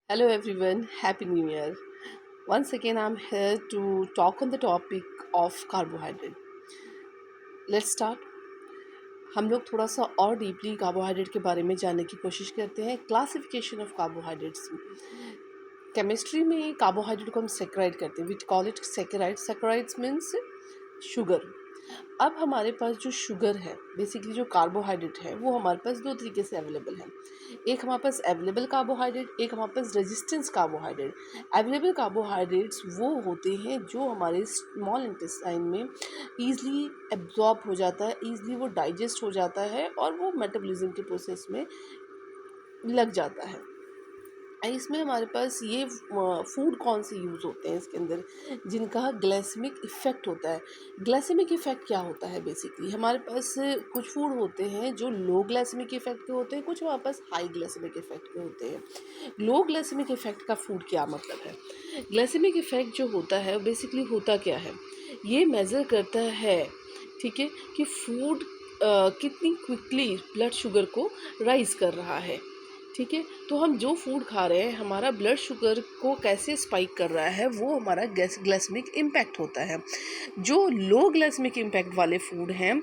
Hello everyone, Happy New Year. Once again, I'm here to talk on the topic of carbohydrate. Let's start. हम लोग थोड़ा सा और deeply carbohydrate के बारे में जानने की कोशिश करते हैं. Classification of carbohydrates. केमिस्ट्री में कार्बोहाइड्रेट को हम सेक्राइड करते हैं. We call it saccharide. Saccharides means sugar. अब हमारे पास जो शुगर है, बेसिकली जो कार्बोहाइड्रेट है, वो हमारे पास दो तरीके से अवेलेबल है. एक हमारे पास अवेलेबल कार्बोहाइड्रेट, एक हमारे पास रेजिस्टेंस कार्बोहाइड्रेट. अवेलेबल कार्बोहाइड्रेट्स वो होते हैं जो हमारे स्मॉल इंटेस्टाइन में ईज़िली एब्जॉर्ब हो जाता है, ईज़िली वो डाइजेस्ट हो जाता है और वो मेटाबॉलिज्म के प्रोसेस में लग जाता है. इसमें हमारे पास ये फूड कौन से यूज़ होते हैं इसके अंदर जिनका ग्लाइसेमिक इफ़ेक्ट होता है. ग्लाइसेमिक इफ़ेक्ट क्या होता है? बेसिकली हमारे पास कुछ फूड होते हैं जो लो ग्लाइसेमिक इफ़ेक्ट के होते हैं, कुछ हमारे पास हाई ग्लाइसेमिक इफ़ेक्ट के होते हैं. लो ग्लाइसेमिक इफ़ेक्ट का फूड क्या मतलब है? ग्लाइसेमिक इफ़ेक्ट जो होता है बेसिकली होता क्या है, ये मेज़र करता है, ठीक है, कि फूड कितनी क्विकली ब्लड शुगर को राइज़ कर रहा है. ठीक है, तो हम जो फूड खा रहे हैं हमारा ब्लड शुगर को कैसे स्पाइक कर रहा है, वो हमारा ग्लाइसेमिक इम्पैक्ट होता है. जो लो ग्लाइसेमिक इम्पैक्ट वाले फूड हैं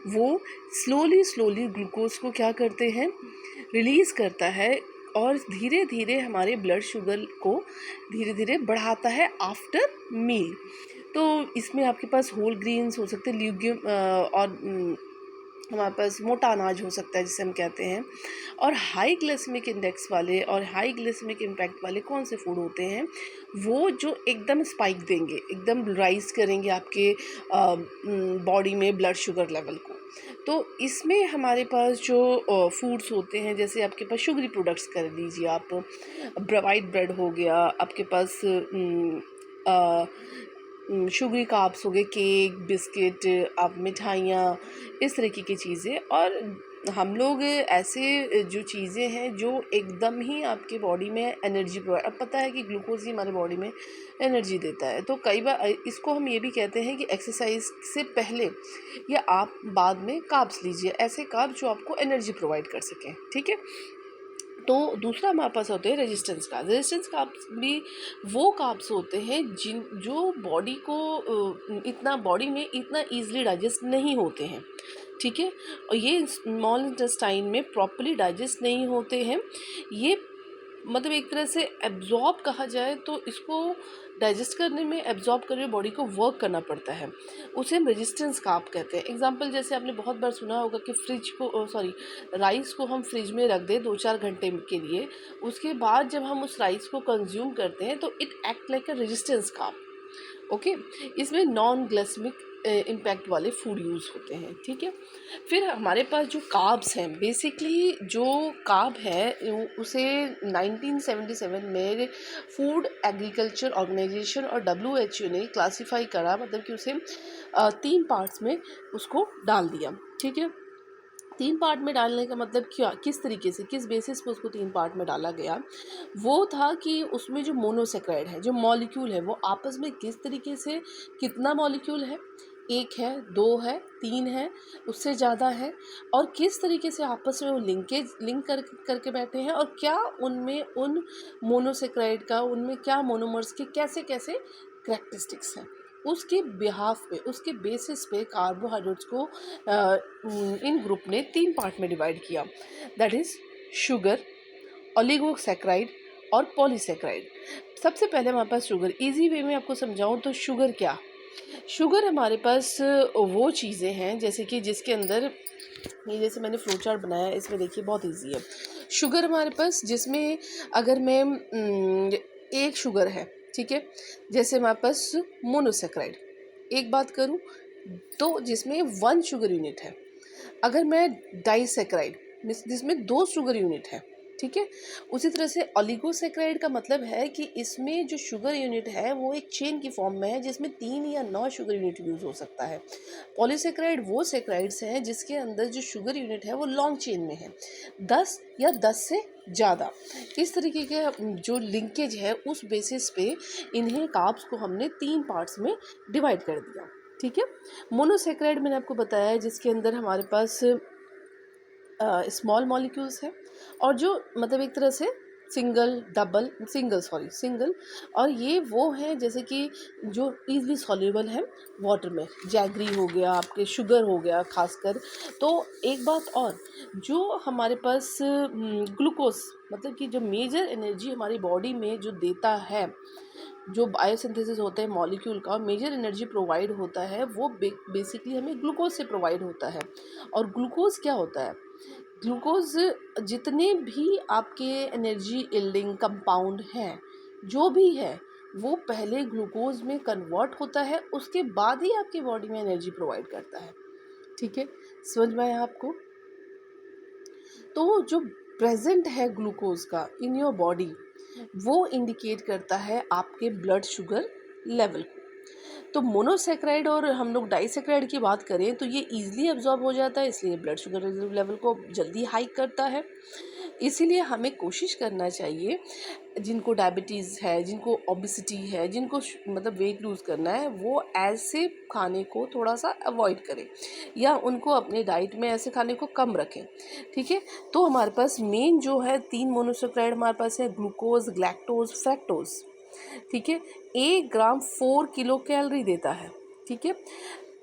वो स्लोली ग्लूकोज को क्या करते हैं, रिलीज़ करता है और धीरे धीरे हमारे ब्लड शुगर को धीरे धीरे बढ़ाता है आफ्टर मील. तो इसमें आपके पास होल ग्रेन्स हो सकते हैं, ल्यूगियम और हमारे पास मोटा अनाज हो सकता है जिसे हम कहते हैं. और हाई ग्लाइसेमिक इंडेक्स वाले और हाई ग्लाइसेमिक इम्पैक्ट वाले कौन से फूड होते हैं, वो जो एकदम स्पाइक देंगे, एकदम राइज करेंगे आपके बॉडी में ब्लड शुगर लेवल को. तो इसमें हमारे पास जो फूड्स होते हैं, जैसे आपके पास शुगरी प्रोडक्ट्स कर लीजिए आप, वाइट ब्रेड हो गया, आपके पास शुगरी कार्ब्स हो गए, केक, बिस्किट, आप मिठाइयाँ, इस तरीके की चीज़ें. और हम लोग ऐसे जो चीज़ें हैं जो एकदम ही आपके बॉडी में एनर्जी प्रोवाइड. अब पता है कि ग्लूकोज ही हमारे बॉडी में एनर्जी देता है, तो कई बार इसको हम ये भी कहते हैं कि एक्सरसाइज से पहले या आप बाद में कार्ब्स लीजिए, ऐसे कार्ब्स जो आपको एनर्जी प्रोवाइड कर सकें. ठीक है. तो दूसरा हमारे पास होते हैं रेजिस्टेंस कार्ब्स. रेजिस्टेंस कार्ब्स भी वो कार्ब्स होते हैं जो बॉडी को इतना बॉडी में इतना ईजिली डाइजेस्ट नहीं होते हैं. ठीक है, और ये स्मॉल इंटेस्टाइन में प्रॉपर्ली डाइजेस्ट नहीं होते हैं. ये मतलब एक तरह से एब्जॉर्ब कहा जाए तो इसको डाइजेस्ट करने में, एब्जॉर्ब करने में बॉडी को वर्क करना पड़ता है. उसे हम रेजिस्टेंस कार्ब कहते हैं. एग्जांपल जैसे आपने बहुत बार सुना होगा कि राइस को हम फ्रिज में रख दें 2-4 घंटे के लिए, उसके बाद जब हम उस राइस को कंज्यूम करते हैं तो it act like a resistance carb. Okay, इसमें नॉन ग्लाइसेमिक इम्पैक्ट वाले फूड यूज़ होते हैं. ठीक है. फिर हमारे पास जो कार्ब्स हैं, बेसिकली जो कार्ब है उसे 1977 में फूड एग्रीकल्चर ऑर्गेनाइजेशन और WHO ने क्लासीफाई करा, मतलब कि उसे 3 पार्ट्स में उसको डाल दिया. ठीक है. 3 पार्ट में डालने का मतलब क्या, किस तरीके से, किस बेसिस पे उसको 3 पार्ट में डाला गया, वो था कि उसमें जो मोनोसेक्राइड है, जो मॉलिक्यूल है, वो आपस में किस तरीके से, कितना मॉलिक्यूल है, 1 है, 2 है, 3 है, उससे ज़्यादा है, और किस तरीके से आपस में वो लिंक करके बैठे हैं, और क्या उनमें उन मोनोसेक्राइड का, उनमें क्या मोनोमर्स के कैसे कैसे करेक्टरिस्टिक्स हैं, उसके बिहाफ पे, उसके बेसिस पे कार्बोहाइड्रेट्स को इन ग्रुप ने 3 पार्ट में डिवाइड किया. दैट इज़ शुगर, ओलिगोसैक्राइड और पॉलीसैक्राइड. सबसे पहले हमारे पास शुगर. इजी वे में आपको समझाऊं तो शुगर क्या, शुगर हमारे पास वो चीज़ें हैं जैसे कि जिसके अंदर, ये जैसे मैंने फ्लो चार्ट बनाया है, इसमें देखिए बहुत इजी है. शुगर हमारे पास जिसमें अगर मैं एक शुगर है, ठीक है, जैसे हमारे पास मोनोसेक्राइड एक बात करूं तो जिसमें 1 शुगर यूनिट है. अगर मैं डाइसेक्राइड जिसमें 2 शुगर यूनिट है, ठीक है. उसी तरह से ओलिगोसेक्राइड का मतलब है कि इसमें जो शुगर यूनिट है वो एक चेन की फॉर्म में है जिसमें 3 या 9 शुगर यूनिट यूज़ हो सकता है. पॉलीसेक्राइड वो सेक्राइड्स हैं जिसके अंदर जो शुगर यूनिट है वो लॉन्ग चेन में है, 10 या 10 से ज़्यादा. इस तरीके के जो लिंकेज है उस बेसिस पे इन्हें कार्ब्स को हमने 3 पार्ट्स में डिवाइड कर दिया. ठीक है. मोनोसेक्राइड मैंने आपको बताया है जिसके अंदर हमारे पास स्मॉल मॉलिक्यूल्स हैं और जो मतलब एक तरह से सिंगल, डबल, सिंगल। और ये वो हैं जैसे कि जो ईज़िली सॉल्युबल है वाटर में, जैगरी हो गया, आपके शुगर हो गया खासकर। तो एक बात और, जो हमारे पास ग्लूकोज़, मतलब कि जो मेजर एनर्जी हमारी बॉडी में जो देता है, जो बायोसिंथेसिस होता है मॉलिक्यूल का, मेजर एनर्जी प्रोवाइड होता है, वो बेसिकली हमें ग्लूकोज से प्रोवाइड होता है। और ग्लूकोज क्या होता है? ग्लूकोज, जितने भी आपके एनर्जी यील्डिंग कंपाउंड हैं, जो भी है, वो पहले ग्लूकोज में कन्वर्ट होता है, उसके बाद ही आपकी बॉडी में एनर्जी प्रोवाइड करता है। ठीक है, समझ में आया आपको? तो जो प्रेजेंट है ग्लूकोज का इन योर बॉडी, वो इंडिकेट करता है आपके ब्लड शुगर लेवल को। तो मोनोसेक्राइड और हम लोग डाइसेक्राइड की बात करें तो ये ईजिली एब्जॉर्ब हो जाता है, इसलिए ब्लड शुगर लेवल को जल्दी हाइक करता है। इसीलिए हमें कोशिश करना चाहिए, जिनको डायबिटीज़ है, जिनको ओबिसिटी है, जिनको मतलब वेट लूज़ करना है, वो ऐसे खाने को थोड़ा सा अवॉइड करें, या उनको अपने डाइट में ऐसे खाने को कम रखें। ठीक है, तो हमारे पास मेन जो है 3 मोनोसेक्राइड हमारे पास है, ग्लूकोज, ग्लैक्टोज, फ्रैक्टोज। ठीक है, 1 ग्राम 4 किलो कैलोरी देता है। ठीक है,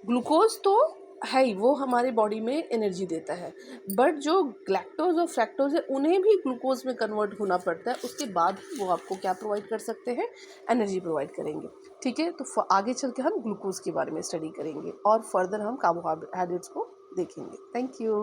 ग्लूकोज तो है ही, वो हमारे बॉडी में एनर्जी देता है, बट जो ग्लैक्टोज और फ्रैक्टोज है उन्हें भी ग्लूकोज में कन्वर्ट होना पड़ता है, उसके बाद वो आपको क्या प्रोवाइड कर सकते हैं? एनर्जी प्रोवाइड करेंगे। ठीक है, तो आगे चल के हम ग्लूकोज के बारे में स्टडी करेंगे और फर्दर हम कार्बोहाइड्रेट्स को देखेंगे। Thank you.